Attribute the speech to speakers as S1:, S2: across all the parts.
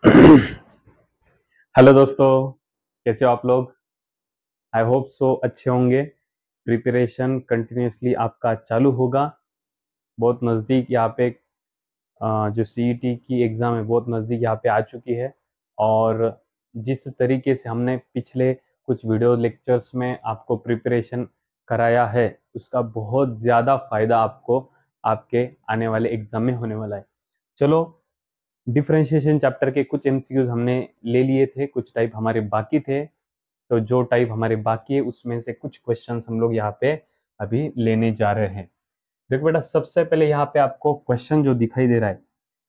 S1: Hello दोस्तों, कैसे हो आप लोग। आई होप सो अच्छे होंगे। प्रिपरेशन कंटिन्यूसली आपका चालू होगा। बहुत नज़दीक यहाँ पे जो सीईटी की एग्ज़ाम है बहुत नज़दीक यहाँ पे आ चुकी है। और जिस तरीके से हमने पिछले कुछ वीडियो लेक्चर्स में आपको प्रिपरेशन कराया है उसका बहुत ज़्यादा फ़ायदा आपको आपके आने वाले एग्ज़ाम में होने वाला है। चलो, डिफरेंशिएशन चैप्टर के कुछ एमसीक्यूज हमने ले लिए थे, कुछ टाइप हमारे बाकी थे। तो जो टाइप हमारे बाकी है उसमें से कुछ क्वेश्चंस हम लोग यहाँ पे अभी लेने जा रहे हैं। देखो बेटा, सबसे पहले यहाँ पे आपको क्वेश्चन जो दिखाई दे रहा है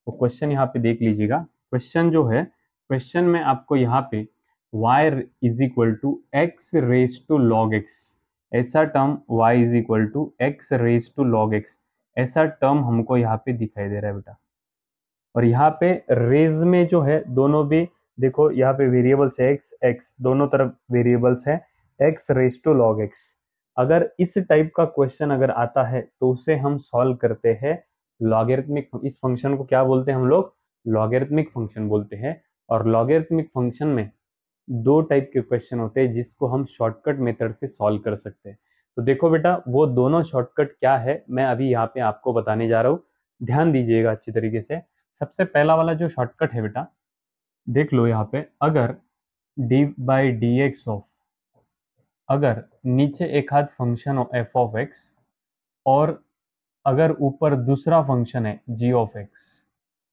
S1: वो क्वेश्चन यहाँ पे देख लीजिएगा। क्वेश्चन जो है, क्वेश्चन में आपको यहाँ पे y is equal to x raise to log x, ऐसा term y is equal to x raise to log x, ऐसा टर्म हमको यहाँ पे दिखाई दे रहा है बेटा। और यहाँ पे रेज में जो है दोनों भी देखो, यहाँ पे वेरिएबल्स है एक्स एक्स, दोनों तरफ वेरिएबल्स है x raise to log x. अगर इस टाइप का क्वेश्चन अगर आता है तो उसे हम सॉल्व करते हैं लॉगरिथमिक। इस फंक्शन को क्या बोलते हैं हम लोग? लॉगरिथमिक फंक्शन बोलते हैं। और लॉगरिथमिक फंक्शन में दो टाइप के क्वेश्चन होते हैं जिसको हम शॉर्टकट मेथड से सॉल्व कर सकते हैं। तो देखो बेटा, वो दोनों शॉर्टकट क्या है मैं अभी यहाँ पे आपको बताने जा रहा हूँ। ध्यान दीजिएगा अच्छी तरीके से। सबसे पहला वाला जो शॉर्टकट है बेटा, देख लो यहाँ पे, अगर D by D x of, अगर नीचे एक हाथ फंक्शन हो एफ ऑफ एक्स और अगर ऊपर दूसरा फंक्शन है जी ऑफ एक्स,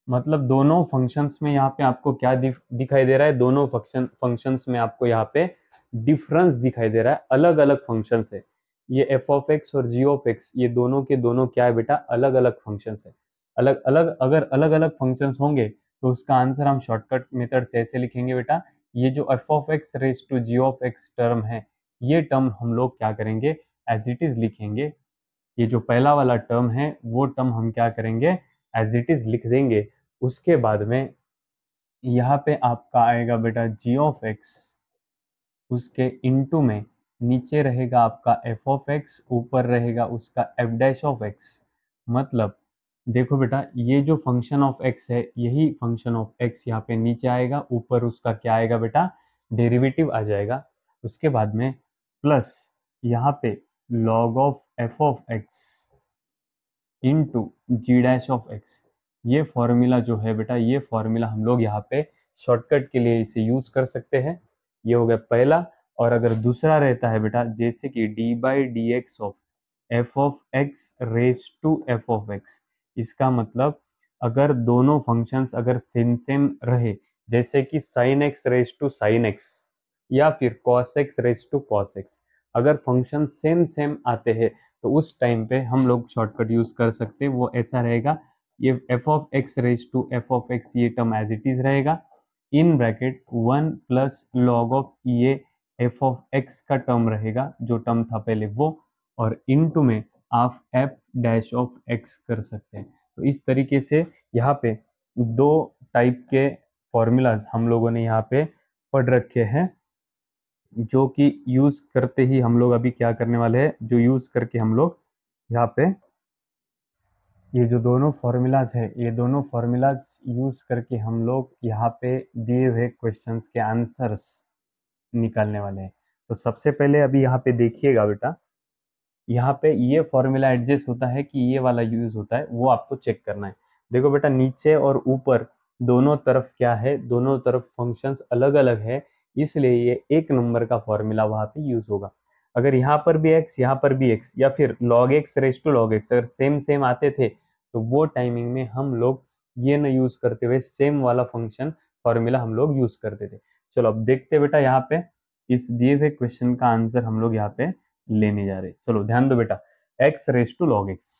S1: मतलब दोनों फंक्शंस में यहाँ पे आपको क्या दिखाई दे रहा है? दोनों फंक्शंस में आपको यहाँ पे डिफरेंस दिखाई दे रहा है, अलग अलग फंक्शंस है। ये एफ ऑफ एक्स और जी ऑफ एक्स ये दोनों के दोनों क्या है बेटा? अलग अलग फंक्शंस है। अलग अलग, अगर अलग अलग फंक्शंस होंगे तो उसका आंसर हम शॉर्टकट मेथड से ऐसे लिखेंगे बेटा, ये जो f of x raise to ji of x term है ये टर्म हम लोग क्या करेंगे? एज इट इज लिखेंगे। ये जो पहला वाला टर्म है वो टर्म हम क्या करेंगे? एज इट इज लिख देंगे। उसके बाद में यहाँ पे आपका आएगा बेटा जी ऑफ एक्स, उसके इनटू में नीचे रहेगा आपका एफ ऑफ एक्स, ऊपर रहेगा उसका एफ डैश ऑफ एक्स। मतलब देखो बेटा, ये जो फंक्शन ऑफ एक्स है यही फंक्शन ऑफ एक्स यहाँ पे नीचे आएगा, ऊपर उसका क्या आएगा बेटा? डेरिवेटिव आ जाएगा। उसके बाद में प्लस यहाँ पे log of F of x into g dash of x. ये फॉर्मूला जो है बेटा, ये फॉर्मूला हम लोग यहाँ पे शॉर्टकट के लिए इसे यूज कर सकते हैं। ये हो गया पहला। और अगर दूसरा रहता है बेटा, जैसे कि d by D x of x raise to f of x, इसका मतलब अगर दोनों फंक्शंस अगर सेम सेम रहे, जैसे कि sine x raise to sine x या फिर cos x raise to cos x, अगर फंक्शन सेम सेम आते हैं तो उस टाइम पे हम लोग शॉर्टकट यूज कर सकते हैं। वो ऐसा रहेगा, ये f of x raise to f of x ये टर्म एज इट इज रहेगा, in bracket one plus log of ये एफ ऑफ एक्स का टर्म रहेगा जो टर्म था पहले वो, और इनटू में आप एफ डैश ऑफ एक्स कर सकते हैं। तो इस तरीके से यहाँ पे दो टाइप के फॉर्मूलाज हम लोगों ने यहाँ पे पढ़ रखे हैं, जो कि यूज करते ही हम लोग अभी क्या करने वाले हैं, जो यूज करके हम लोग यहाँ पे ये जो दोनों फॉर्मूलाज है ये दोनों फॉर्मूलाज यूज करके हम लोग यहाँ पे दिए हुए क्वेश्चंस के आंसर्स निकालने वाले हैं। तो सबसे पहले अभी यहाँ पे देखिएगा बेटा, यहाँ पे ये फॉर्मूला एडजस्ट होता है कि ये वाला यूज होता है, वो आपको चेक करना है। देखो बेटा, नीचे और ऊपर दोनों तरफ क्या है? दोनों तरफ फंक्शंस अलग अलग है, इसलिए ये एक नंबर का फॉर्मूला वहां पे यूज होगा। अगर यहाँ पर भी एक्स, यहाँ पर भी एक्स, या फिर log x raise to log x अगर सेम सेम आते थे तो वो टाइमिंग में हम लोग ये न यूज करते हुए सेम वाला फंक्शन फॉर्मूला हम लोग यूज करते थे। चलो अब देखते बेटा, यहाँ पे इस दिए हुए क्वेश्चन का आंसर हम लोग यहाँ पे लेने जा रहे। चलो ध्यान दो बेटा, x raise to log x,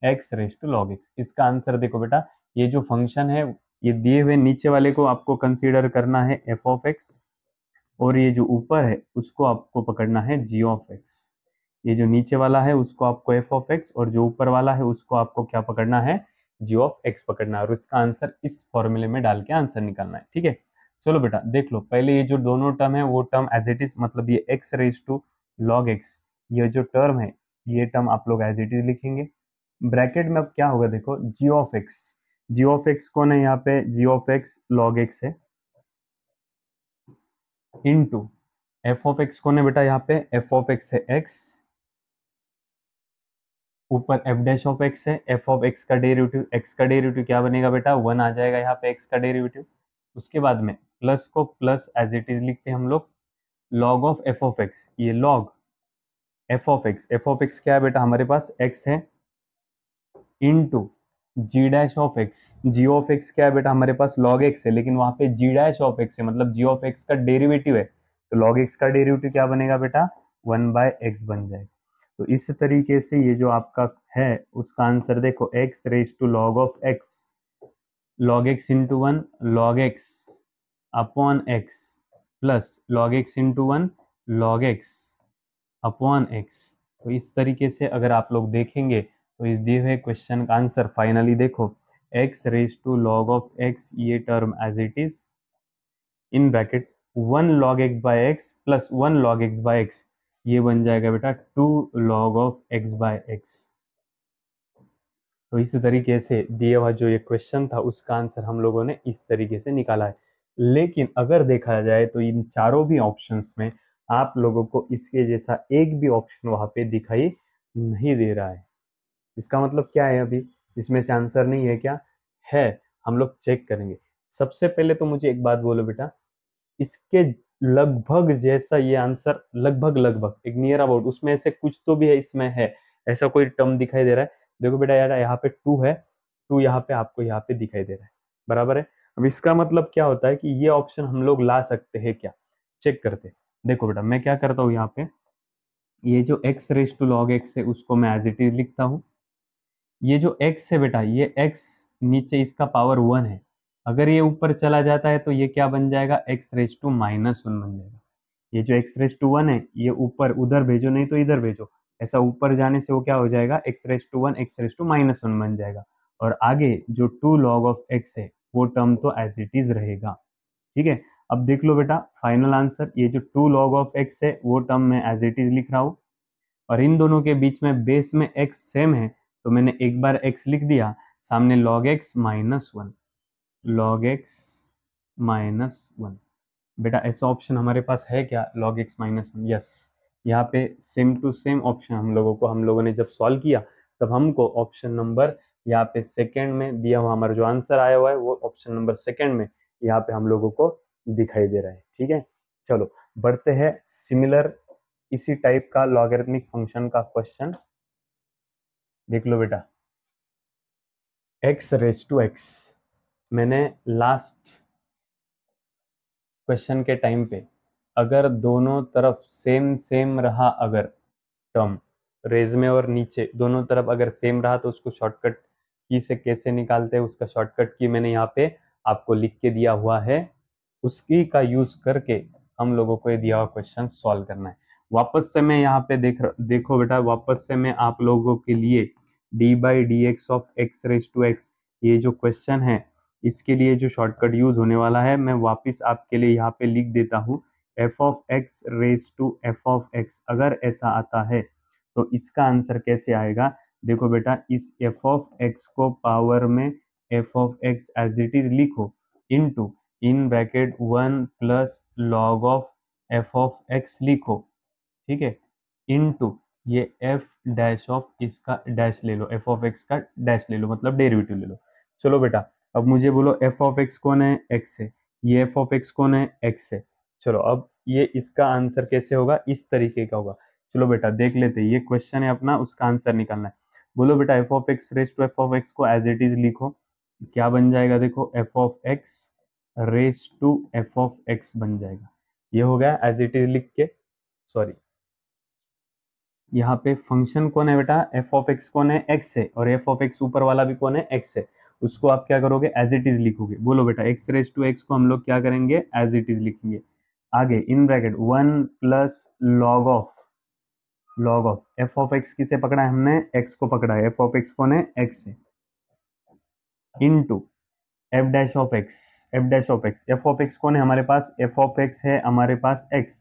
S1: x raise to log x, इसका आंसर देखो बेटा, ये जो फंक्शन है ये दिए हुए नीचे वाले को आपको कंसीडर करना है एफ ऑफ एक्स, और ये जो ऊपर है उसको आपको पकड़ना है जी ऑफ एक्स। ये जो नीचे वाला है उसको आपको एफ ऑफ एक्स और जो ऊपर वाला है उसको आपको क्या पकड़ना है? जी ऑफ एक्स पकड़ना है, और इसका आंसर इस फॉर्मूले में डाल के आंसर निकालना है। ठीक है, चलो बेटा देख लो, पहले ये जो दोनों टर्म है वो टर्म एज इट इज, मतलब ये x raise to log x, ये जो टर्म है ये टर्म आप लोग एज इट इज लिखेंगे। ब्रैकेट में अब क्या होगा देखो, g of x, g of x कौन है यहाँ पे, g of x log x है, इनटू एफ ऑफ एक्स कौन है बेटा, यहाँ पे एफ ऑफ एक्स है एक्स, ऊपर एफ डैश ऑफ एक्स है, एफ ऑफ एक्स का डेरिवेटिव, एक्स का डेरिवेटिव क्या बनेगा बेटा, वन आ जाएगा यहाँ पे एक्स का डेरिवेटिव। उसके बाद में प्लस को प्लस एज इट इज लिखते हैं हम लोग, log of F of x, ये log f of x, f of x क्या है बेटा हमारे पास एक्स है, into ji dash of x, g of x क्या है बेटा हमारे पास लॉग एक्स है, लेकिन वहां पे जी डैश ऑफ एक्स है, मतलब जी ऑफ एक्स का डेरिवेटिव है, तो लॉग एक्स का डेरिवेटिव क्या बनेगा बेटा, वन बाय एक्स बन जाएगा। तो इस तरीके से ये जो आपका है उसका आंसर देखो, x raise to log of x, log x into one, log x upon x, plus log x into one, log x upon x. तो इस तरीके से अगर आप लोग देखेंगे तो इस दिए हुए क्वेश्चन का आंसर फाइनली देखो, x raise to log of x, ये term as it is in bracket one log x by x plus one log x by x, ये बन जाएगा बेटा two log of x by x. तो इस तरीके से दिया हुआ जो ये क्वेश्चन था उसका आंसर हम लोगों ने इस तरीके से निकाला है। लेकिन अगर देखा जाए तो इन चारों भी ऑप्शंस में आप लोगों को इसके जैसा एक भी ऑप्शन वहां पे दिखाई नहीं दे रहा है। इसका मतलब क्या है, अभी इसमें से आंसर नहीं है क्या, है। हम लोग चेक करेंगे। सबसे पहले तो मुझे एक बात बोलो बेटा, इसके लगभग जैसा ये आंसर, लगभग लगभग एक नियर अबाउट उसमें से कुछ तो भी है, इसमें है ऐसा कोई टर्म दिखाई दे रहा है। देखो बेटा यार यहाँ पे टू है, टू यहाँ पे आपको यहाँ पे दिखाई दे रहा है, बराबर है। अब इसका मतलब क्या होता है कि ये ऑप्शन हम लोग ला सकते हैं क्या, चेक करते हैं। देखो बेटा मैं क्या करता हूँ, यहाँ पे ये जो x raise to log x है उसको मैं एज इट इज लिखता हूँ। ये जो x है बेटा, ये x नीचे इसका पावर वन है, अगर ये ऊपर चला जाता है तो ये क्या बन जाएगा, x raise to minus one बन जाएगा। ये जो एक्स रेज टू वन है ये ऊपर उधर भेजो नहीं तो इधर भेजो, ऐसा ऊपर जाने से वो क्या हो जाएगा, x raise to one x raise to minus one बन जाएगा। और आगे जो टू लॉग ऑफ एक्स है वो टर्म तो एज इट इज रहेगा, ठीक है। अब देख लो बेटा फाइनल आंसर, ये जो टू लॉग ऑफ एक्स है वो टर्म मैं एज इट इज लिख रहा हूँ, और इन दोनों के बीच में बेस में x सेम है तो मैंने एक बार x लिख दिया, सामने log x minus one, log x minus one. बेटा ऐसा ऑप्शन हमारे पास है क्या, log x minus one, yes. यहाँ पे सेम टू सेम ऑप्शन हम लोगों ने जब सॉल्व किया तब हमको ऑप्शन नंबर यहाँ पे सेकंड में दिया हुआ, हमारा जो आंसर आया हुआ है वो ऑप्शन नंबर सेकंड में यहाँ पे हम लोगों को दिखाई दे रहा है, ठीक है। चलो बढ़ते हैं सिमिलर इसी टाइप का लॉगरिथमिक फंक्शन का क्वेश्चन। देख लो बेटा, x रेज टू x, मैंने लास्ट क्वेश्चन के टाइम पे अगर दोनों तरफ सेम सेम रहा, अगर टर्म रेज में और नीचे दोनों तरफ अगर सेम रहा तो उसको शॉर्टकट की से कैसे निकालते हैं, उसका शॉर्टकट की मैंने यहाँ पे आपको लिख के दिया हुआ है, उसकी का यूज करके हम लोगों को ये दिया हुआ क्वेश्चन सॉल्व करना है। वापस से मैं यहाँ पे देखो बेटा, वापस से मैं आप लोगों के लिए d by D x of x raise to x, ये जो क्वेश्चन है इसके लिए जो शॉर्टकट यूज होने वाला है मैं वापस आपके लिए यहाँ पे लिख देता हूँ, f of x raise to f of x. अगर ऐसा आता है तो इसका आंसर कैसे आएगा, देखो बेटा इस एफ ऑफ एक्स को पावर में f of x as it is लिखो, into in bracket one plus log of F of x लिखो, ठीक है, इनटू ये एफ डैश ऑफ इसका डैश ले लो, एफ ऑफ एक्स का डैश ले लो, मतलब डेरिवेटिव ले लो। चलो बेटा अब मुझे बोलो एफ ऑफ एक्स कौन है, एक्स है, ये एफ ऑफ एक्स कौन है, एक्स है। चलो अब ये इसका आंसर कैसे होगा, इस तरीके का होगा। चलो बेटा देख लेते हैं, ये क्वेश्चन है अपना, उसका आंसर निकालना है। बोलो बेटा f of x raise to f of x को एज इट इज लिखो, क्या बन जाएगा, देखो f of x raise to f of x बन जाएगा। ये हो गया एज इट इज लिख के, सॉरी यहाँ पे फंक्शन कौन है बेटा, एफ ऑफ एक्स कौन है, एक्स है, और एफ ऑफ एक्स ऊपर वाला भी कौन है, एक्स है। उसको आप क्या करोगे, एज इट इज लिखोगे। बोलो बेटा एक्स रेज टू एक्स को हम लोग क्या करेंगे, एज इट इज लिखेंगे। आगे इन bracket one plus log of F of x किसे पकड़ा है हमने, एक्स को पकड़ा है, एफ ऑफ एक्स कौन है, एक्स है, into F dash of x, f dash of x, f of x कौन है हमारे पास, एफ ऑफ एक्स है हमारे पास एक्स,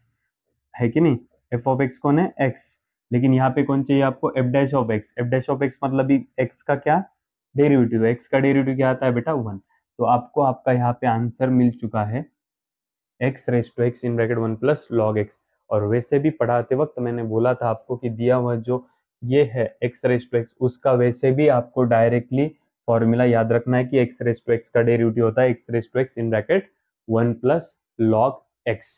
S1: है कि नहीं, एफ ऑफ एक्स कौन है, एक्स। लेकिन यहाँ पे कौन चाहिए आपको, F dash of x, f dash of x मतलब एक्स का क्या, डेरिवेटिव, एक्स का डेरिवेटिव क्या आता है बेटा 1। तो आपको आपका यहाँ पे आंसर मिल चुका है x raise to x in bracket 1 plus log x. और वैसे भी पढ़ाते वक्त मैंने बोला था आपको कि दिया हुआ जो ये है एक्स रेस टू एक्स, उसका वैसे भी आपको डायरेक्टली फॉर्मूला याद रखना है कि एक्स रेस टू एक्स का डेरिवेटिव होता है x raise to x in bracket 1 plus log x.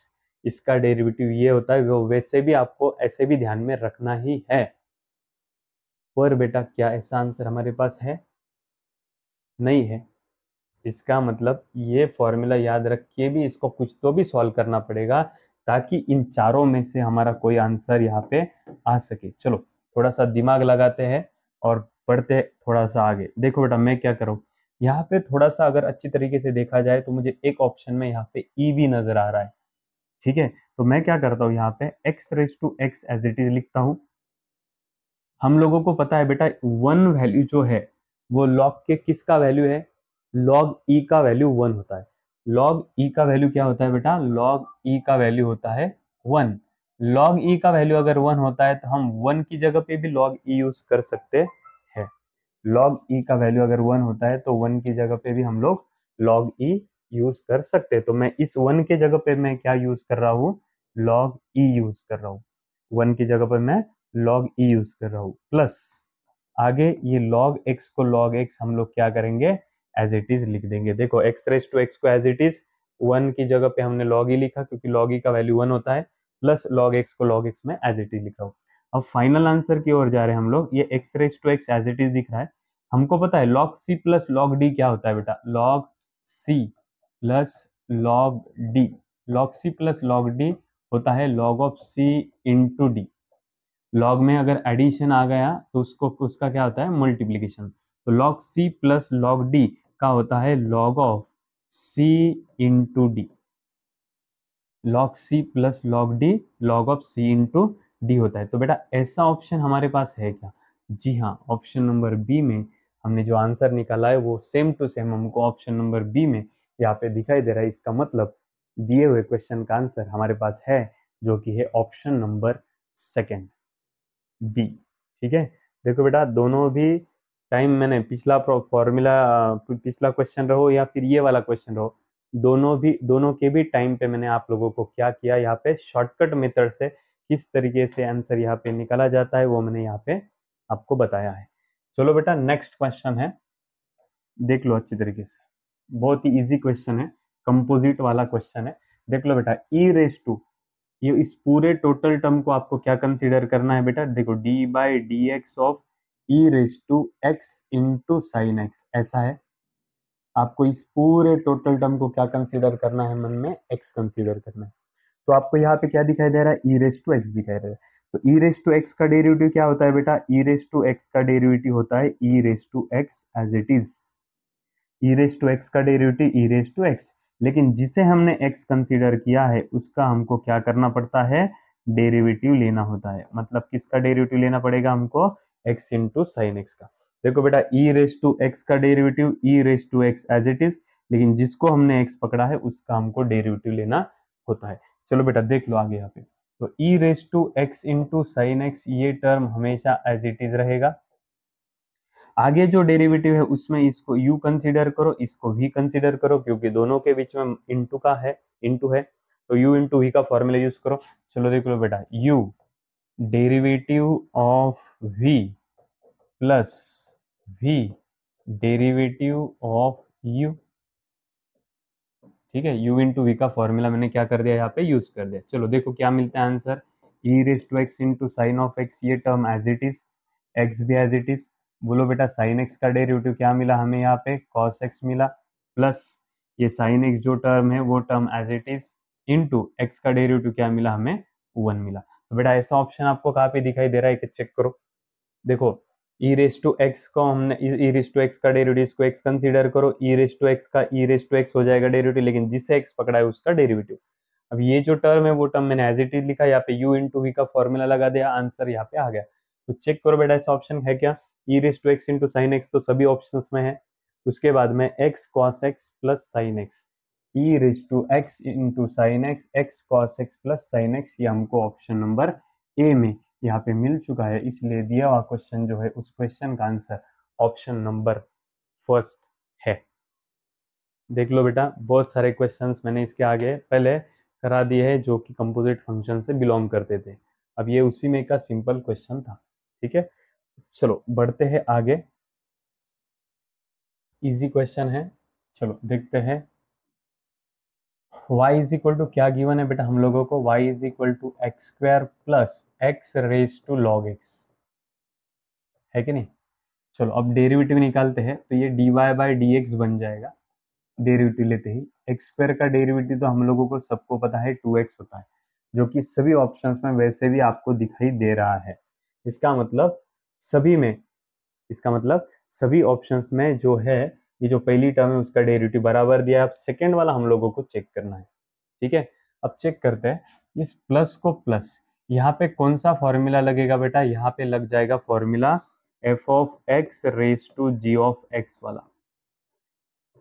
S1: इसका डेरिवेटिव ये होता है, वो वैसे भी आपको ऐसे भी ध्यान में रखना ही है। पर बेटा क्या ऐसा आंसर हमारे पास है? नहीं है। इसका मतलब ये फॉर्मूला याद रख के भी इसको कुछ तो भी सॉल्व करना पड़ेगा, ताकि इन चारों में से हमारा कोई आंसर यहाँ पे आ सके। चलो थोड़ा सा दिमाग लगाते हैं और पढ़ते हैं थोड़ा सा आगे। देखो बेटा मैं क्या करूँ, यहाँ पे थोड़ा सा अगर अच्छी तरीके से देखा जाए तो मुझे एक ऑप्शन में यहाँ पे ई भी नजर आ रहा है। ठीक है, तो मैं क्या करता हूँ, यहाँ पे x raise to x as it is लिखता हूँ। हम लोगों को पता है बेटा वन वैल्यू जो है वो लॉग के किसका वैल्यू है? लॉग ई का वैल्यू 1 होता है। लॉग ई का वैल्यू क्या होता है बेटा? लॉग ई का वैल्यू होता है 1। लॉग ई का वैल्यू अगर 1 होता है तो हम 1 की जगह पे भी लॉग ई यूज कर सकते हैं। लॉग ई का वैल्यू अगर 1 होता है तो 1 की जगह पे भी हम लोग लॉग ई यूज कर सकते हैं। तो मैं इस 1 के जगह पे मैं क्या यूज कर रहा हूँ? लॉग ई यूज कर रहा हूँ। 1 की जगह पे मैं लॉग ई यूज कर रहा हूँ। प्लस आगे ये log x को log x हम लोग क्या करेंगे? एज इट इज लिख देंगे। देखो x रेस टू x को एज इट इज 1 की जगह पे हमने log e लिखा क्योंकि log e का वैल्यू 1 होता है, प्लस log x को log x में एज इट इज लिख रहा हूँ। अब फाइनल आंसर की ओर जा रहे हैं हम लोग। ये x raise to x as it is दिख रहा है। हमको पता है log c plus log d क्या होता है बेटा? log c plus log d। log c plus log d होता है log of c into D. Log में अगर एडिशन आ गया तो उसको उसका क्या होता है? मल्टीप्लीकेशन। तो log C plus log D का होता है log of C into D. Log C plus log D log of C into D होता है। तो बेटा ऐसा ऑप्शन हमारे पास है क्या? जी हाँ, ऑप्शन नंबर बी में हमने जो आंसर निकाला है वो सेम टू सेम हमको ऑप्शन नंबर बी में यहाँ पे दिखाई दे रहा है। इसका मतलब दिए हुए क्वेश्चन का आंसर हमारे पास है, जो कि है ऑप्शन नंबर सेकेंड, बी। ठीक है, देखो बेटा दोनों भी टाइम मैंने पिछला फॉर्मूला, पिछला क्वेश्चन रहो या फिर ये वाला क्वेश्चन रहो, दोनों के भी टाइम पे मैंने आप लोगों को क्या किया, यहाँ पे शॉर्टकट मेथड से किस तरीके से आंसर यहाँ पे निकाला जाता है वो मैंने यहाँ पे आपको बताया है। चलो बेटा नेक्स्ट क्वेश्चन है, देख लो अच्छी तरीके से। बहुत ही इजी क्वेश्चन है, कंपोजिट वाला क्वेश्चन है। देख लो बेटा ई रेस टू, ये इस पूरे टोटल टर्म को आपको क्या कंसीडर करना है बेटा? देखो D by D x of E raise to x into sine X, ऐसा है। आपको इस पूरे टोटल टर्म को क्या कंसीडर करना है? मन में एक्स कंसीडर करना है। तो आपको यहाँ पे क्या दिखाई दे रहा है? ई रेस टू एक्स दिखाई दे रहा है। तो ई रेस टू एक्स का डेरिवेटिव क्या होता है बेटा? ई रेस टू एक्स का डेरिवेटिव होता है e raise to x as it is. E raise to x का derivative E raise to x, लेकिन जिसे हमने एक्स कंसीडर किया है उसका हमको क्या करना पड़ता है? डेरिवेटिव लेना होता है। मतलब किसका डेरिवेटिव लेना पड़ेगा हमको? एक्स इंटू साइन एक्स का। देखो बेटा ई रेस टू एक्स का derivative E raise to x as it is, लेकिन जिसको हमने एक्स पकड़ा है उसका हमको डेरिवेटिव लेना होता है। चलो बेटा देख लो आगे यहाँ पे। तो e raise to x into sine x ये टर्म हमेशा एज इट इज रहेगा। आगे जो डेरिवेटिव है उसमें इसको u कंसीडर करो, इसको v कंसीडर करो, क्योंकि दोनों के बीच में इंटू का है, इंटू है, तो u इंटू v का फॉर्मूला यूज करो। चलो देख लो बेटा, u derivative of v plus v derivative of u। ठीक है, u इंटू वी का फॉर्मूला मैंने क्या कर दिया यहाँ पे? यूज कर दिया। चलो देखो क्या मिलता है answer, e raise to x into sine of x, ये term as it is, x भी एज इट इज। बोलो बेटा साइन एक्स का डेरिवेटिव क्या मिला हमें? यहाँ पे कॉस एक्स मिला, प्लस ये साइन एक्स जो टर्म है वो term as it is, into X का डेरिवेटिव क्या मिला हमें? 1 मिला। तो बेटा ऐसा ऑप्शन आपको कहाँ पे दिखाई दे रहा है कि चेक करो। देखो ई रेस टू एक्स को हमने, ई रेस टू एक्स का डेरिवेटिव, इसको एक्स कंसीडर करो, ई रेस टू एक्स का ई रेस टू एक्स हो जाएगा डेरिवेटिव, लेकिन जिससे एक्स पकड़ा है उसका डेरिवेटिव। अब ये जो टर्म है वो टर्म मैंने एज इट इज लिखा, यहाँ पे u इंटू वी का फॉर्मूला लगा दिया, आंसर यहाँ पे आ गया। तो चेक करो बेटा ऐसा ऑप्शन है क्या? E raise to x into sine x तो सभी ऑप्शन में है। उसके बाद में x cos x plus sine x, e raise to x into sine x, x cos x plus sine x, ये हमको ऑप्शन नंबर ए में यहाँ पे मिल चुका है। इसलिए दिया हुआ क्वेश्चन जो है उस क्वेश्चन का आंसर ऑप्शन नंबर फर्स्ट है। देख लो बेटा, बहुत सारे क्वेश्चंस मैंने इसके आगे पहले करा दिए हैं जो कि कंपोजिट फंक्शन से बिलोंग करते थे। अब ये उसी में का सिंपल क्वेश्चन था। ठीक है, चलो बढ़ते हैं आगे। इजी क्वेश्चन है, चलो देखते हैं। y इज इक्वल टू क्या गिवन है बेटा हम लोगों को? y is equal to X square plus X raise to log x, है कि नहीं? चलो अब डेरिवेटिव निकालते हैं, तो ये dy बाई डी एक्स बन जाएगा डेरिवेटिव लेते ही। एक्स स्क्वायर का डेरिवेटिव तो हम लोगों को सबको पता है 2x होता है, जो कि सभी ऑप्शंस में वैसे भी आपको दिखाई दे रहा है। इसका मतलब सभी में, इसका मतलब सभी ऑप्शंस में जो है, ये जो पहली टर्म है उसका डेरिवेटिव बराबर दिया है। अब सेकेंड वाला हम लोगों को चेक करना है। ठीक है, अब चेक करते हैं इस प्लस को प्लस, यहाँ पे कौन सा फॉर्मूला लगेगा बेटा? यहाँ पे लग जाएगा formula f of x raise to ji of x वाला,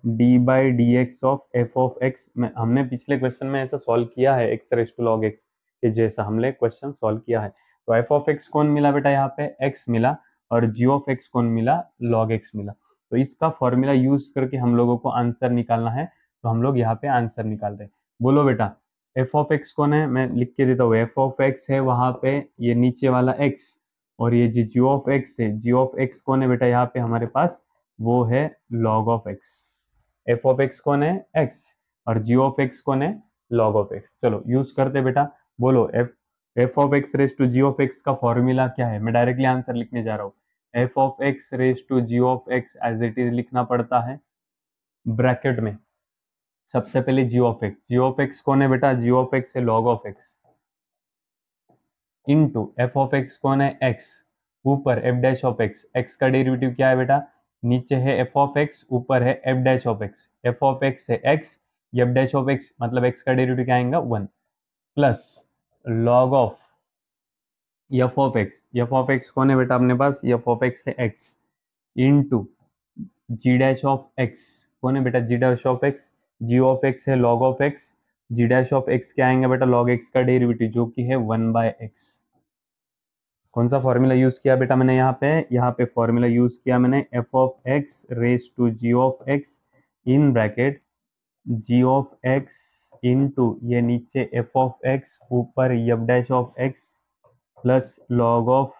S1: d by D x of F of x. हमने पिछले क्वेश्चन में ऐसा सॉल्व किया है, x raise to log x के जैसा हमने क्वेश्चन सॉल्व किया है। तो एफ ऑफ एक्स कौन मिला बेटा? यहाँ पे एक्स मिला, और जी ऑफ एक्स कौन मिला? लॉग एक्स मिला। तो इसका फॉर्मूला यूज करके हम लोगों को आंसर निकालना है, तो हम लोग यहाँ पे आंसर निकाल रहे हैं। बोलो बेटा, एफ ऑफ एक्स कौन है? मैं लिख के देता हूँ, एफ ऑफ एक्स है वहां पे ये नीचे वाला एक्स, और ये जी ऑफ एक्स है, जी ऑफ एक्स कौन है बेटा यहाँ पे हमारे पास? वो है log of x. F of x कौन है? एक्स, और जी ऑफ एक्स कौन है? Log of x. चलो यूज करते बेटा, बोलो f of x raise to ji of x का फॉर्मूला क्या है? मैं डायरेक्टली आंसर लिखने जा रहा हूँ। F of x raise to ji of x as it is लिखना पड़ता है ब्रैकेट में। सबसे पहले g of x, g of x कौन है बेटा? जी ऑफ एक्स है log of X, into f of x कौन है? एक्स, ऊपर F dash of x, x का डेरिवेटिव क्या है बेटा? नीचे है एफ ऑफ एक्स, ऊपर है f dash of x. F of x है x, f dash of x मतलब एक्स का डेरिवेटिव क्या आएगा? 1, plus log of F of x, f of x कौन है बेटा अपने पास? एफ ऑफ एक्स है x, into ji dash of x कौन है बेटा? G dash of x, g of x है log of x, g dash of x क्या आएंगे बेटा? लॉग एक्स का डेरिवेटिव जो कि है 1 बाय एक्स। कौन सा फॉर्मूला यूज किया बेटा मैंने यहाँ पे फॉर्मूला यूज किया मैंने F of x raise to ji of X in bracket G of X into ये नीचे एफ ऑफ एक्स, ऊपर F dash of X, plus log of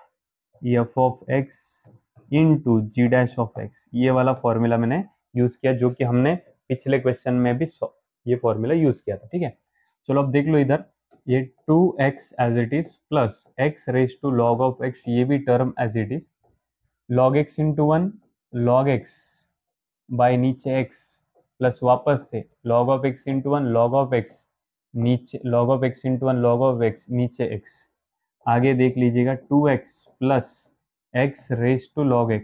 S1: F of X into ji dash of x. ये वाला formula मैंने use किया, जो कि हमने पिछले क्वेश्चन में भी ये फॉर्मूला यूज किया था। ठीक है, चलो अब देख लो इधर, ये 2x as it is plus x raise to log of x, ये भी term as it is, log x into 1 log x by नीचे x, प्लस वापस से log of x into 1 log of x, नीचे log of x into 1 log of x, नीचे x। आगे देख लीजिएगा 2x plus x raise to log x।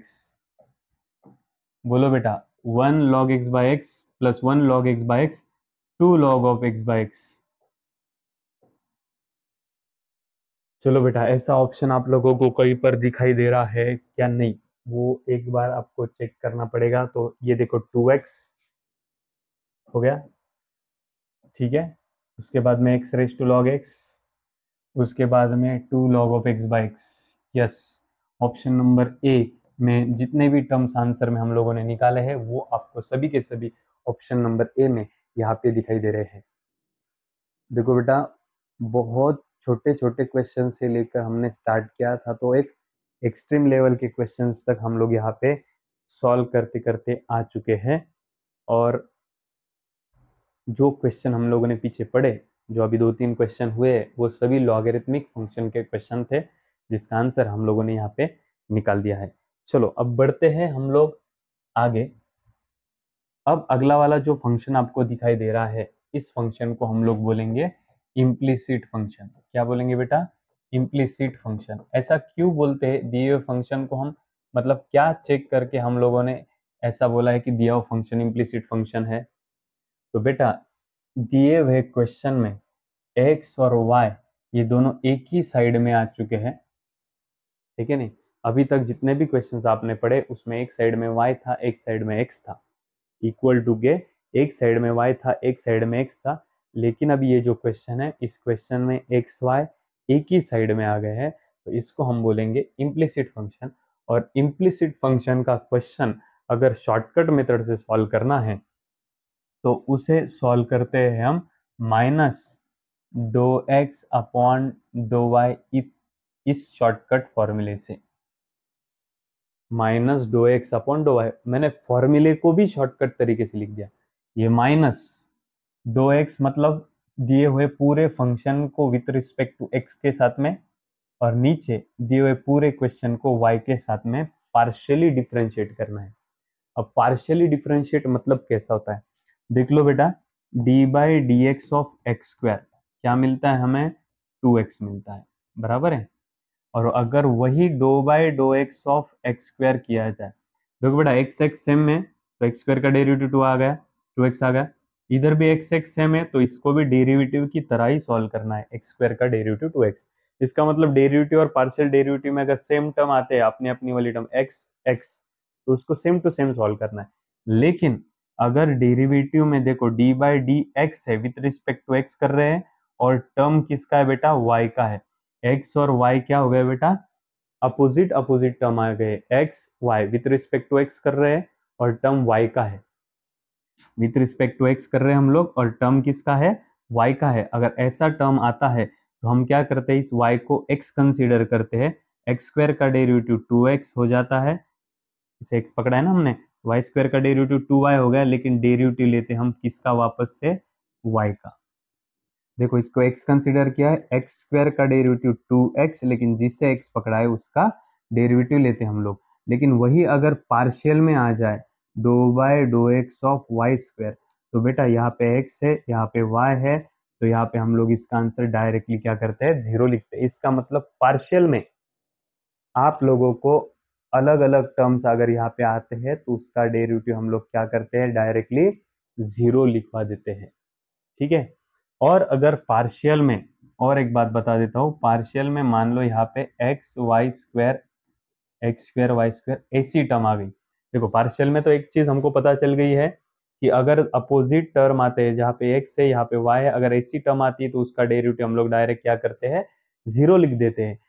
S1: बोलो बेटा, 1 log x by x plus 1 log x by x, 2 log of x by x। चलो बेटा, ऐसा ऑप्शन आप लोगों को कहीं पर दिखाई दे रहा है क्या? नहीं, वो एक बार आपको चेक करना पड़ेगा। तो ये देखो 2x हो गया, ठीक है, उसके बाद में x raise to log x, उसके बाद में 2 log of x by x। Yes, option number A में जितने भी टर्म्स आंसर में हम लोगों ने निकाले हैं वो आपको सभी के सभी ऑप्शन नंबर ए में यहाँ पे दिखाई दे रहे हैं। देखो बेटा, बहुत छोटे छोटे क्वेश्चन से लेकर हमने स्टार्ट किया था, तो एक एक्सट्रीम लेवल के क्वेश्चंस तक हम लोग यहाँ पे सॉल्व करते करते आ चुके हैं। और जो क्वेश्चन हम लोगों ने पीछे पढ़े, जो अभी 2-3 क्वेश्चन हुए, वो सभी लॉगरिथमिक फंक्शन के क्वेश्चन थे, जिसका आंसर हम लोगों ने यहाँ पे निकाल दिया है। चलो अब बढ़ते हैं हम लोग आगे। अब अगला वाला जो फंक्शन आपको दिखाई दे रहा है, इस फंक्शन को हम लोग बोलेंगे इम्प्लिसिट फंक्शन। क्या बोलेंगे बेटा? Implicit function. ऐसा क्यों बोलते हैं? दिए हुए फंक्शन को हम, मतलब क्या चेक करके हम लोगों ने ऐसा बोला है कि दिया हुआ फंक्शन इम्प्लिसिट फंक्शन है? तो बेटा, दिए हुए क्वेश्चन में x और y ये दोनों एक ही साइड में आ चुके हैं, ठीक है नहीं? अभी तक जितने भी क्वेश्चंस आपने पढ़े उसमें एक साइड में y था, एक साइड में x था, इक्वल टू के एक साइड में y था, एक साइड में x था। लेकिन अभी ये जो क्वेश्चन है, इस क्वेश्चन में x y एक ही साइड में आ गए हैं, तो इसको हम बोलेंगे इम्प्लिसिट फंक्शन। और इम्प्लिसिट फंक्शन का क्वेश्चन अगर शॉर्टकट मेथड से सॉल्व करना है तो उसे सॉल्व करते हैं हम minus do X upon do Y इस शॉर्टकट फॉर्मूले से। Minus do X upon do Y, मैंने फॉर्मूले को भी शॉर्टकट तरीके से लिख दिया। ये माइनस डो एक्स मतलब दिए हुए पूरे फंक्शन को विथ रिस्पेक्ट टू एक्स के साथ में, और नीचे दिए हुए पूरे क्वेश्चन को वाई के साथ में पार्शियली डिफरेंशिएट करना है। अब पार्शियली डिफरेंशिएट मतलब कैसा होता है, देख लो बेटा, D by D x of x square क्या मिलता है हमें, 2x मिलता है, बराबर है। और अगर वही dough by dough X of x square किया जाए, देखो बेटा एक्स एक्स सेम है तो एक्स स्क्वायर का डेरिवेटिव 2 आ गया, 2x आ गया। इधर भी एक्स एक्स सेम है तो इसको भी डेरिवेटिव की तरह ही सॉल्व करना है, एक्स स्क्वायर का डेरिवेटिव 2x। इसका मतलब डेरिवेटिव और पार्शियल डेरिवेटिव में अगर सेम टर्म आते हैं, अपनी अपनी वाली टर्म एक्स एक्स, तो उसको सेम टू सेम सॉल्व करना है। लेकिन अगर डेरिवेटिव में देखो डी बाई डी एक्स है, विथ रिस्पेक्ट टू एक्स कर रहे हैं, और टर्म किसका है बेटा, वाई का है। एक्स और वाई क्या हो गए बेटा, अपोजिट अपोजिट टर्म आ गए, X Y with respect to X कर रहे हैं और टर्म वाई का है। विथ रिस्पेक्ट टू एक्स कर रहे हैं हम लोग और टर्म किसका है, वाई का है। अगर ऐसा टर्म आता है तो हम क्या करते हैं, इस वाई को एक्स कंसीडर करते हैं, एक्स स्क्वायर का डेरिवेटिव 2x हो जाता है, इसे एक्स पकड़ा है ना हमने, वाई स्क्वायर का डेरिवेटिव 2y हो गया, लेकिन डेरिवेटिव लेते हम किसका वापस से, y का। देखो इसको x कंसीडर किया है, एक्स स्क्वायर का डेरिवेटिव 2x, लेकिन जिससे x पकड़ा है उसका डेरिवेटिव लेते हम लोग। लेकिन वही अगर पार्शियल में आ जाए, do by do X of Y square, तो बेटा यहाँ पे x है, यहाँ पे y है, तो यहाँ पे हम लोग इसका आंसर डायरेक्टली क्या करते हैं, 0 लिखते हैं। इसका मतलब पार्शियल में आप लोगों को अलग अलग टर्म्स अगर यहाँ पे आते हैं तो उसका डेरिवेटिव हम लोग क्या करते हैं, डायरेक्टली 0 लिखवा देते हैं, ठीक है। और अगर पार्शियल में, और एक बात बता देता हूँ, पार्शियल में मान लो यहाँ पे X Y square, X square Y square ऐसी टर्म आ गई। देखो पार्शियल में तो एक चीज हमको पता चल गई है कि अगर अपोजिट टर्म आते हैं, जहाँ पे एक्स है यहाँ पे वाई है, अगर ऐसी टर्म आती है तो उसका डेरिवेटिव हम लोग डायरेक्ट क्या करते हैं, 0 लिख देते हैं।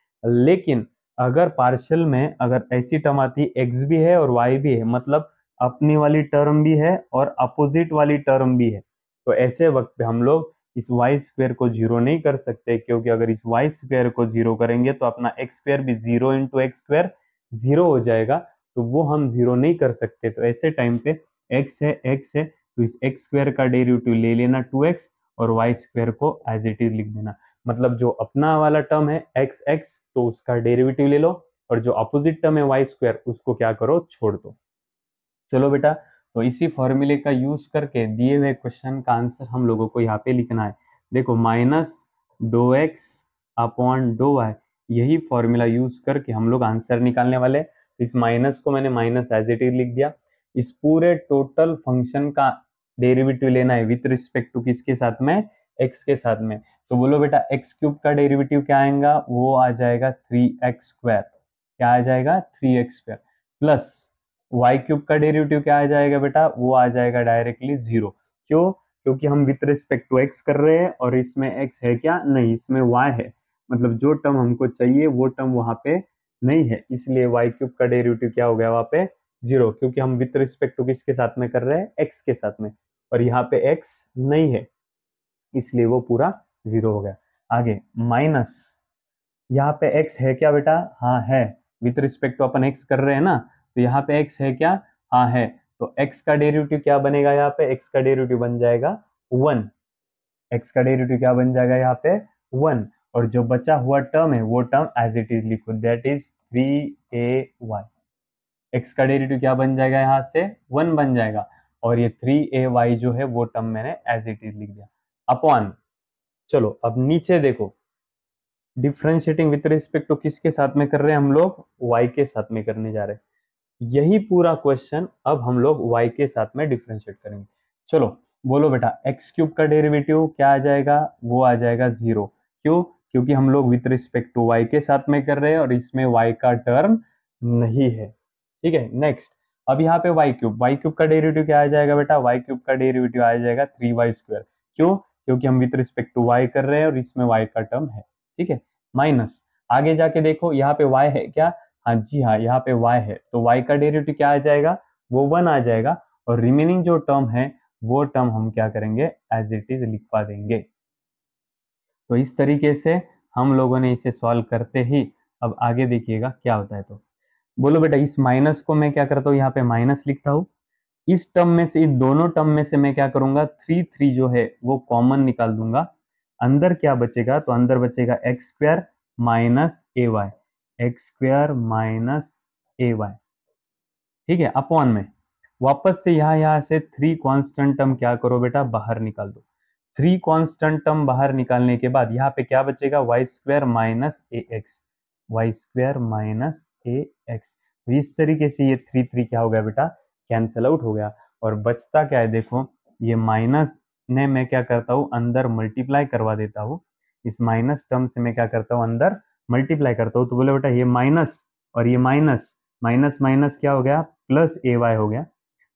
S1: लेकिन अगर पार्शियल में अगर ऐसी टर्म आती है, एक्स भी है और वाई भी है, मतलब अपनी वाली टर्म भी है और अपोजिट वाली टर्म भी है, तो ऐसे वक्त पे हम लोग इस वाई स्क्वायर को 0 नहीं कर सकते, क्योंकि अगर इस वाई स्क्वायर को 0 करेंगे तो अपना एक्स स्क्वायर भी 0 इंटू एक्स स्क्वायर 0 हो जाएगा, तो वो हम 0 नहीं कर सकते। तो ऐसे टाइम पे x है तो इस एक्स स्क्वायर का डेरिवेटिव ले लेना 2x, और वाई स्क्वायर को एज इट इज लिख देना। मतलब जो अपना वाला टर्म है एक्स एक्स, तो उसका डेरिवेटिव ले लो, और जो अपोजिट टर्म है वाई स्क्वायर, उसको क्या करो, छोड़ दो। चलो बेटा, तो इसी फॉर्मूले का यूज करके दिए हुए क्वेश्चन का आंसर हम लोगों को यहाँ पे लिखना है। देखो minus do X upon do Y, यही फॉर्मूला यूज करके हम लोग आंसर निकालने वाले। इस माइनस को मैंने माइनस एज इट इज लिख दिया। इस पूरे टोटल फंक्शन का डेरिवेटिव लेना है विथ रिस्पेक्ट टू किसके साथ में, एक्स के साथ में। तो बोलो बेटा एक्स क्यूब का डेरिवेटिव क्या आएगा, वो आ जाएगा 3x स्क्वायर। क्या आ जाएगा, 3x square, plus Y cube का डेरिवेटिव क्या आ जाएगा बेटा, वो आ जाएगा डायरेक्टली 0। क्यों, क्योंकि हम विथ रिस्पेक्ट टू एक्स कर रहे हैं और इसमें एक्स है क्या, नहीं, इसमें वाई है। मतलब जो टर्म हमको चाहिए वो टर्म वहां पे नहीं है, इसलिए वाई क्यूब का डेरिवेटिव क्या हो गया वहां पे, 0, क्योंकि हम विथ रिस्पेक्ट टू किसके साथ में कर रहे हैं, एक्स के साथ में, और यहाँ पे एक्स नहीं है, इसलिए वो पूरा 0 हो गया। आगे माइनस, यहाँ पे x है क्या बेटा, हाँ है, विथ रिस्पेक्ट टू अपन x कर रहे हैं ना, तो यहाँ पे x है क्या, हाँ है, तो x का डेरिवेटिव क्या बनेगा, यहाँ पे x का डेरिवेटिव बन जाएगा 1। x का डेरिवेटिव क्या बन जाएगा यहाँ पे, 1। और जो बचा हुआ टर्म है वो टर्म एज इट इज लिखो, दैट इज 3ay। x का डेरिवेटिव क्या बन जाएगा, यहाँ से 1 बन जाएगा, और ये 3ay जो है वो टर्म मैंने एज इट इज लिख दिया अपॉन। चलो अब नीचे देखो, डिफरेंशिएटिंग विथ रिस्पेक्ट टू किसके साथ में कर रहे हैं हम लोग, y के साथ में करने जा रहे हैं। यही पूरा क्वेश्चन अब हम लोग y के साथ में डिफरेंशिएट करेंगे। चलो बोलो बेटा एक्स क्यूब का डेरिवेटिव क्या आ जाएगा, वो आ जाएगा 0। क्यों, क्योंकि हम लोग विथ रिस्पेक्ट टू y के साथ में कर रहे हैं और इसमें y का टर्म नहीं है, ठीक है। नेक्स्ट, अब यहाँ पे वाई क्यूब का डेरिवेटिव क्या आ जाएगा बेटा, वाई क्यूब का डेरिवेटिव आ जाएगा 3y स्क्वायर। क्यों, क्योंकि हम विथ रिस्पेक्ट टू y कर रहे हैं और इसमें y का टर्म है, ठीक है। माइनस, आगे जाके देखो यहाँ पे y है क्या, हाँ जी हाँ, यहाँ पे y है, तो y का डेरिवेटिव क्या आ जाएगा, वो 1 आ जाएगा और रिमेनिंग जो टर्म है वो टर्म हम क्या करेंगे, एज इट इज लिखवा देंगे। तो इस तरीके से हम लोगों ने इसे सॉल्व करते ही अब आगे देखिएगा क्या होता है। तो बोलो बेटा, इस माइनस को मैं क्या करता हूँ, यहाँ पे माइनस लिखता हूँ। इस टर्म में से, इन दोनों टर्म में से मैं क्या करूंगा, 3 जो है वो कॉमन निकाल दूंगा। अंदर क्या बचेगा, तो अंदर बचेगा एक्स स्क्वायर माइनस ए वाई, एक्स स्क्वायर माइनस ए वाई, ठीक है, अपॉन में वापस से यहाँ से 3 कांस्टेंट टर्म क्या करो बेटा, बाहर निकाल दो। 3 कांस्टेंट टर्म बाहर निकालने के बाद यहाँ पे क्या बचेगा, Y square minus a x, Y square minus a x. तो इस तरीके से ये 3 क्या हो गया बेटा, कैंसल आउट हो गया। और बचता क्या है, देखो ये माइनस ने मैं क्या करता हूँ, अंदर मल्टीप्लाई करवा देता हूँ। इस माइनस टर्म से मैं क्या करता हूँ, अंदर मल्टीप्लाई करता हूँ। तो बोले बेटा ये माइनस और ये माइनस, माइनस माइनस क्या हो गया, प्लस ए वाई हो गया।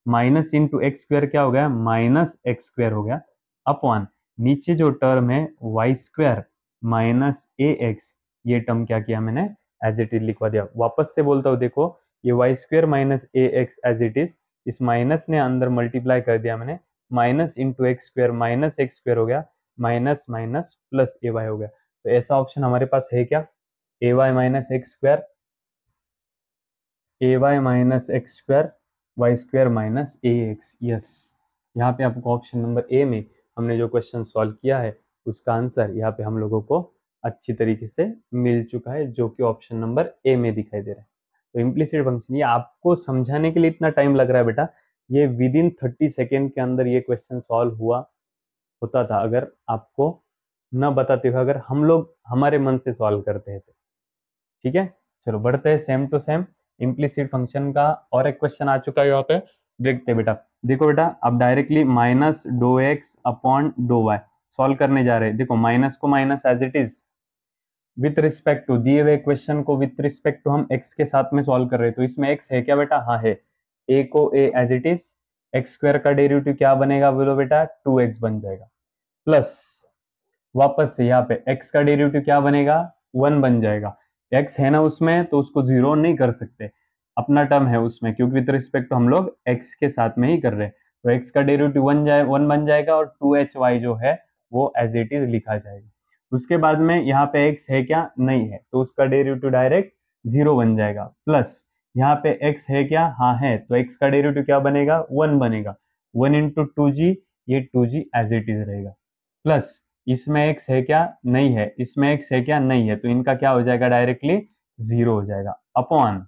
S1: माइनस इंटू एक्स स्क्वायर क्या हो गया, माइनस एक्स स्क्वायर हो गया, अपॉन नीचे जो टर्म है Y square minus a x, ये टर्म क्या किया मैंने, एज इट इज लिखवा दिया। वापस से बोलता हूँ, देखो ये y square minus a x as it is, इस माइनस ने अंदर मल्टीप्लाई कर दिया मैंने, minus into x square minus x square हो गया, minus minus plus a y हो गया। तो ऐसा ऑप्शन हमारे पास है क्या, a y minus x square, a y minus x square, Y square minus a x. Yes, यहाँ पे आपको ऑप्शन नंबर ए में हमने जो क्वेश्चन सॉल्व किया है उसका आंसर यहाँ पे हम लोगों को अच्छी तरीके से मिल चुका है, जो कि ऑप्शन नंबर ए में दिखाई दे रहा है। तो इम्प्लिसिट फंक्शन, ये आपको समझाने के लिए इतना टाइम लग रहा है बेटा, ये विद इन 30 सेकेंड के अंदर ये क्वेश्चन सॉल्व हुआ होता था अगर आपको न बताते हुए, अगर हम लोग हमारे मन से सॉल्व करते हैं तो। ठीक है, चलो बढ़ते हैं same to same implicit function का और एक क्वेश्चन आ चुका है यहाँ पे, देखते हैं बेटा। देखो बेटा, अब directly minus do X upon do Y solve करने जा रहे हैं। देखो माइनस को minus as it is, with respect to दिए हुए क्वेश्चन को विथ रिस्पेक्ट टू हम एक्स के साथ में सॉल्व कर रहे हैं। तो इसमें एक्स है क्या बेटा, हाँ है, ए को a as it is, x square का डेरिवेटिव क्या बनेगा बोलो बेटा, 2x बन जाएगा, प्लस वापस से यहाँ पे x का डेरिवेटिव क्या बनेगा, 1 बन जाएगा। x है ना उसमें, तो उसको जीरो नहीं कर सकते, अपना टर्म है उसमें, क्योंकि विद रिस्पेक्ट तो हम लोग x के साथ में ही कर रहे हैं। तो x का डेरिवेटिव 1 बन जाएगा और 2hy जो है वो एज इट इज लिखा जाएगा। उसके बाद में यहाँ पे x है क्या, नहीं है, तो उसका डेरिवेटिव डायरेक्ट 0 बन जाएगा, प्लस यहाँ पे x है क्या, हाँ है, तो x का डेरिवेटिव क्या बनेगा, 1 बनेगा, 1 इंटू 2g, ये 2g एज इट इज रहेगा, प्लस इसमें x है क्या, नहीं है, इसमें x है क्या, नहीं है, तो इनका क्या हो जाएगा, डायरेक्टली 0 हो जाएगा, अपॉन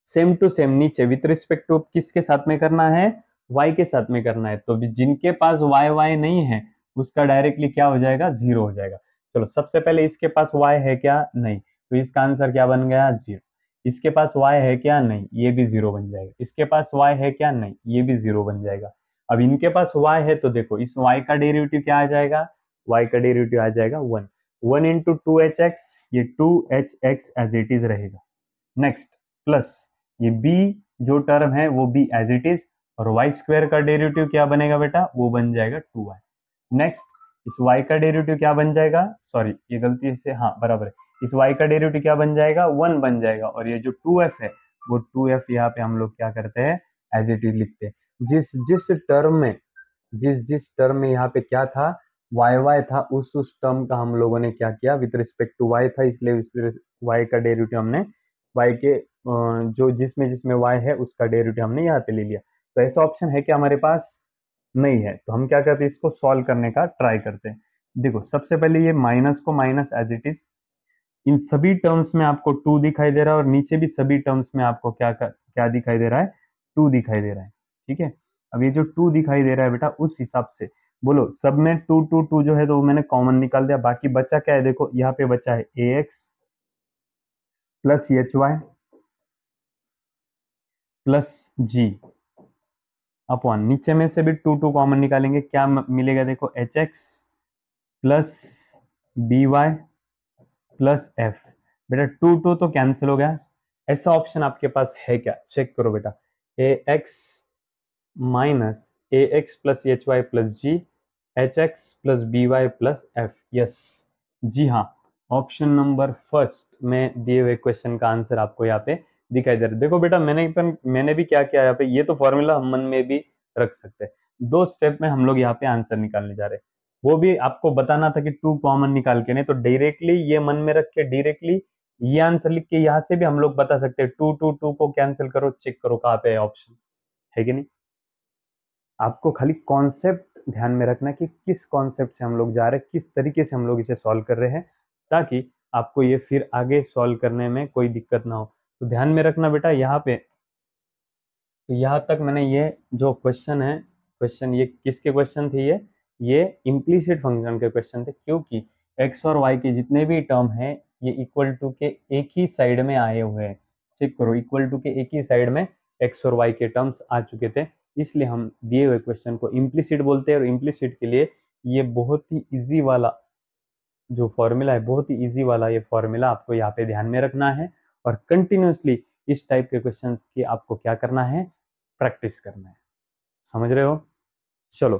S1: सेम टू सेम नीचे विथ रिस्पेक्ट टू किसके साथ में करना है, y के साथ में करना है। तो जिनके पास y नहीं है उसका डायरेक्टली क्या हो जाएगा, 0 हो जाएगा। चलो सबसे पहले इसके पास y है क्या, नहीं, तो इसका आंसर क्या बन गया, 0। इसके पास y है क्या, नहीं, ये भी 0 बन जाएगा। इसके पास y है क्या, नहीं, ये भी 0 बन जाएगा। अब इनके पास y है, तो देखो इस y का डेरिवेटिव क्या आ जाएगा, y का डेरिवेटिव आ जाएगा 1, 1 इंटू 2hx, ये 2hx एज इट इज रहेगा। नेक्स्ट प्लस ये b जो टर्म है वो b एज इट इज, और वाई स्क्वायर का डेरिवेटिव क्या बनेगा बेटा, वो बन जाएगा 2y। नेक्स्ट इस y का डेरिवेटिव क्या बन जाएगा, सॉरी ये गलती से, हाँ बराबर है, इस y का डेरिवेटिव क्या बन जाएगा, 1 बन जाएगा, और ये जो 2f है वो 2f यहाँ पे हम लोग क्या करते हैं, एज इट इज लिखते हैं। जिस जिस टर्म में, जिस जिस टर्म में यहाँ पे क्या था, y था, उस टर्म का हम लोगों ने क्या किया, विद रिस्पेक्ट टू y था, इसलिए उस y का डेरिवेटिव हमने y के जो जिसमें जिसमें y है उसका डेरिवेटिव हमने यहाँ पे ले लिया। तो ऐसा ऑप्शन है कि हमारे पास नहीं है, तो हम क्या करते हैं, इसको सॉल्व करने का ट्राई करते हैं। देखो सबसे पहले ये माइनस को माइनस एज इट इज, इन सभी टर्म्स में आपको 2 दिखाई दे रहा है, और नीचे भी सभी टर्म्स में आपको क्या दिखाई दे रहा है, 2 दिखाई दे रहा है। ठीक है, अब ये जो 2 दिखाई दे रहा है बेटा, उस हिसाब से बोलो सब में 2 2 2 जो है तो वो मैंने कॉमन निकाल दिया, बाकी बचा क्या है, देखो यहाँ पे बचा है ax प्लस hy प्लस जी, अपॉन नीचे में से भी 2 2 कॉमन निकालेंगे, क्या मिलेगा, देखो hx plus by plus F. बेटा 2 2 तो कैंसिल हो गया, ऐसा ऑप्शन आपके पास है क्या, चेक करो बेटा, ax minus ax plus hy plus g, hx plus by plus f। Yes, जी हाँ, ऑप्शन नंबर फर्स्ट में दिए हुए क्वेश्चन का आंसर आपको यहाँ पे दिखाई दे रहा है। देखो बेटा, मैंने भी क्या किया यहाँ पे, ये तो फॉर्मूला हम मन में भी रख सकते हैं। 2 स्टेप में हम लोग यहाँ पे आंसर निकालने जा रहे हैं। वो भी आपको बताना था कि 2 कॉमन निकाल के, नहीं तो डायरेक्टली ये मन में रख के डायरेक्टली ये आंसर लिख के यहाँ से भी हम लोग बता सकते हैं। 2 को कैंसिल करो, चेक करो कहाँ पे है ऑप्शन, है कि नहीं। आपको खाली कॉन्सेप्ट ध्यान में रखना कि किस कॉन्सेप्ट से हम लोग जा रहे हैं, किस तरीके से हम लोग इसे सॉल्व कर रहे हैं, ताकि आपको ये फिर आगे सॉल्व करने में कोई दिक्कत ना हो। तो ध्यान में रखना बेटा यहाँ पे। तो यहाँ तक मैंने ये जो क्वेश्चन है, क्वेश्चन ये किसके क्वेश्चन थे, ये इम्प्लीसिट फंक्शन के क्वेश्चन थे, क्योंकि एक्स और वाई के जितने भी टर्म हैं ये इक्वल टू के एक ही साइड में आए हुए हैं। चेक करो, इक्वल टू के एक ही साइड में एक्स और वाई के टर्म्स आ चुके थे, इसलिए हम दिए हुए क्वेश्चन को इम्प्लीसिट बोलते हैं। और इम्प्लीसिट के लिए ये बहुत ही इजी वाला जो फॉर्मूला है, बहुत ही इजी वाला ये फॉर्मूला आपको यहाँ पे ध्यान में रखना है, और कंटिन्यूसली इस टाइप के क्वेश्चंस की आपको क्या करना है, प्रैक्टिस करना है। समझ रहे हो? चलो